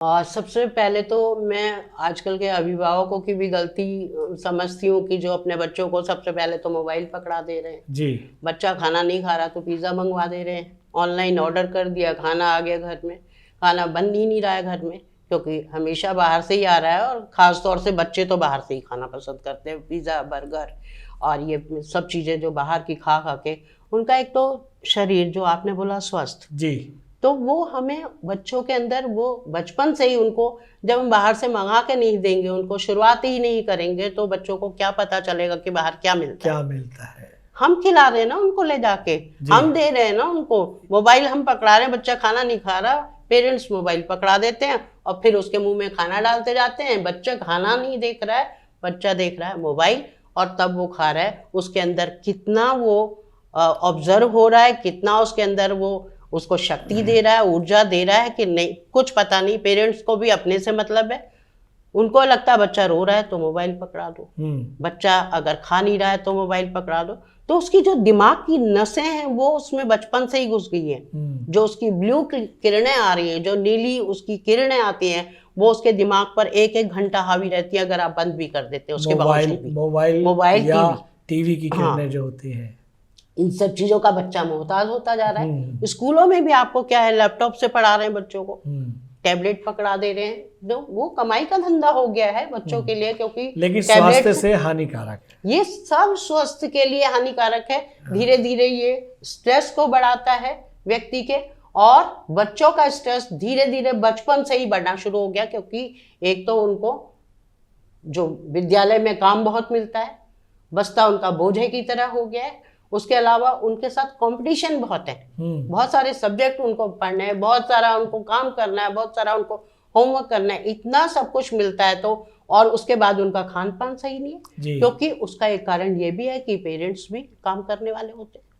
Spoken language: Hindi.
सबसे पहले तो मैं आजकल के अभिभावकों की भी गलती समझती हूँ कि जो अपने बच्चों को सबसे पहले तो मोबाइल पकड़ा दे रहे हैं। जी। बच्चा खाना नहीं खा रहा तो पिज़्ज़ा मंगवा दे रहे हैं, ऑनलाइन ऑर्डर कर दिया, खाना आ गया घर में। खाना बन ही नहीं रहा है घर में, क्योंकि हमेशा बाहर से ही आ रहा है, और ख़ास तौर से बच्चे तो बाहर से ही खाना पसंद करते हैं। पिज़्ज़ा, बर्गर और ये सब चीज़ें जो बाहर की खा खा के उनका एक तो शरीर, जो आपने बोला स्वस्थ, जी। तो वो हमें बच्चों के अंदर वो बचपन से ही उनको, जब हम बाहर से मंगा के नहीं देंगे, उनको शुरुआत ही नहीं करेंगे, तो बच्चों को क्या पता चलेगा कि बाहर क्या मिलता है। हम खिला रहे हैं ना उनको, ले जाके हम दे रहे हैं ना उनको। मोबाइल हम पकड़ा रहे हैं, बच्चा खाना नहीं खा रहा, पेरेंट्स मोबाइल पकड़ा देते हैं और फिर उसके मुंह में खाना डालते जाते हैं। बच्चा खाना नहीं देख रहा है, बच्चा देख रहा है मोबाइल, और तब वो खा रहा है। उसके अंदर कितना वो ऑब्जर्व हो रहा है, कितना उसके अंदर वो उसको शक्ति दे रहा है, ऊर्जा दे रहा है कि नहीं, कुछ पता नहीं। पेरेंट्स को भी अपने से मतलब है, उनको लगता है बच्चा रो रहा है तो मोबाइल पकड़ा दो, बच्चा अगर खा नहीं रहा है तो मोबाइल पकड़ा दो। तो उसकी जो दिमाग की नसें हैं वो उसमें बचपन से ही घुस गई है। जो उसकी ब्लू किरणें आ रही हैं, जो नीली उसकी किरणें आती हैं, वो उसके दिमाग पर एक एक घंटा हावी रहती है, अगर आप बंद भी कर देते हैं उसके बावजूद भी। मोबाइल टीवी की किरणें जो होती हैं, इन सब चीजों का बच्चा मोहताज होता जा रहा है। स्कूलों में भी आपको क्या है, लैपटॉप से पढ़ा रहे हैं बच्चों को, टैबलेट पकड़ा दे रहे हैं, जो वो कमाई का धंधा हो गया है बच्चों के लिए, क्योंकि लेकिन स्वास्थ्य से हानिकारक है। ये सब स्वास्थ्य के लिए हानिकारक है। धीरे धीरे ये स्ट्रेस को बढ़ाता है व्यक्ति के, और बच्चों का स्ट्रेस धीरे धीरे बचपन से ही बढ़ना शुरू हो गया, क्योंकि एक तो उनको जो विद्यालय में काम बहुत मिलता है, बस्ता उनका बोझे की तरह हो गया है। उसके अलावा उनके साथ कंपटीशन बहुत है, बहुत सारे सब्जेक्ट उनको पढ़ने हैं, बहुत सारा उनको काम करना है, बहुत सारा उनको होमवर्क करना है, इतना सब कुछ मिलता है। तो और उसके बाद उनका खान पान सही नहीं है, क्योंकि उसका एक कारण ये भी है कि पेरेंट्स भी काम करने वाले होते हैं।